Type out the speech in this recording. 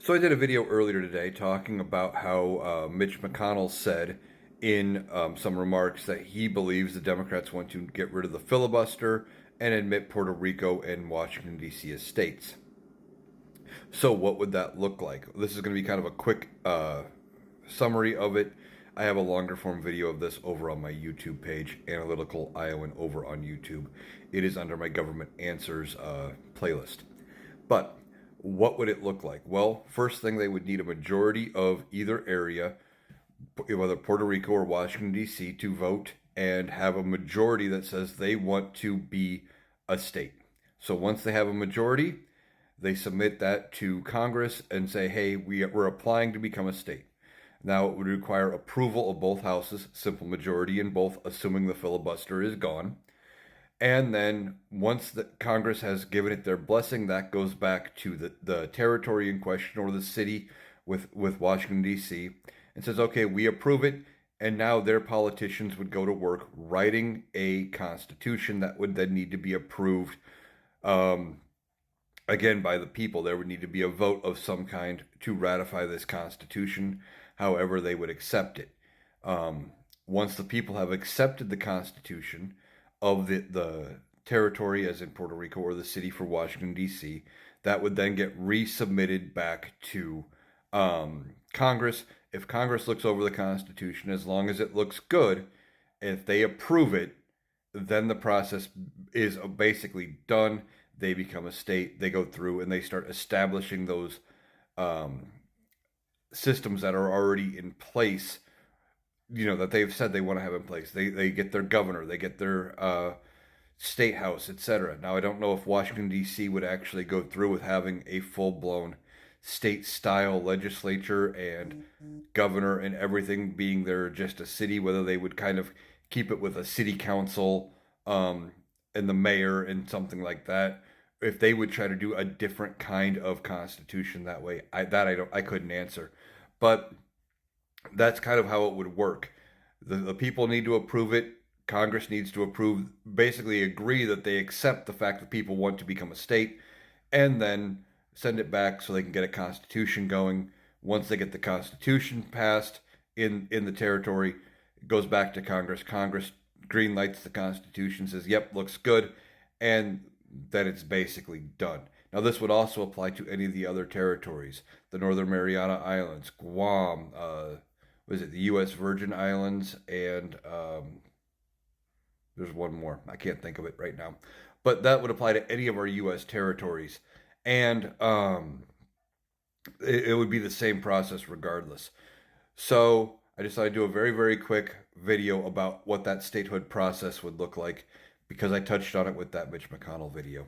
So I did a video earlier today talking about how Mitch McConnell said in some remarks that he believes the Democrats want to get rid of the filibuster and admit Puerto Rico and Washington, D.C. as states. So what would that look like? This is going to be kind of a quick summary of it. I have a longer form video of this over on my YouTube page, Analytical Iowan over on YouTube. It is under my Government Answers playlist. But what would it look like? Well, first thing, they would need a majority of either area, whether Puerto Rico or Washington, D.C., to vote and have a majority that says they want to be a state. So once they have a majority, they submit that to Congress and say, hey, we're applying to become a state. Now, it would require approval of both houses, simple majority in both, assuming the filibuster is gone. And then once the Congress has given it their blessing, that goes back to the territory in question or the city with Washington, D.C., and says, okay, we approve it. And now their politicians would go to work writing a constitution that would then need to be approved, again, by the people. There would need to be a vote of some kind to ratify this constitution. However, they would accept it. Once the people have accepted the constitution of the territory, as in Puerto Rico, or the city for Washington, D.C., that would then get resubmitted back to Congress. If Congress looks over the Constitution, as long as it looks good, if they approve it, then the process is basically done. They become a state. They go through and they start establishing those systems that are already in place, that they've said they want to have in place. They get their governor, they get their state house, etc. Now, I don't know if Washington, D.C. would actually go through with having a full-blown state-style legislature and governor and everything being there just a city, whether they would kind of keep it with a city council and the mayor and something like that. If they would try to do a different kind of constitution that way, I couldn't answer. But that's kind of how it would work. The people need to approve it. Congress needs to approve, basically agree that they accept the fact that people want to become a state, and then send it back so they can get a constitution going. Once they get the constitution passed in the territory, it goes back to Congress. Congress green lights the constitution, says, yep, looks good, and then it's basically done. Now, this would also apply to any of the other territories, the Northern Mariana Islands, Guam, the U.S. Virgin Islands, and there's one more. I can't think of it right now. But that would apply to any of our U.S. territories. And it would be the same process regardless. So I decided to do a very, very quick video about what that statehood process would look like, because I touched on it with that Mitch McConnell video.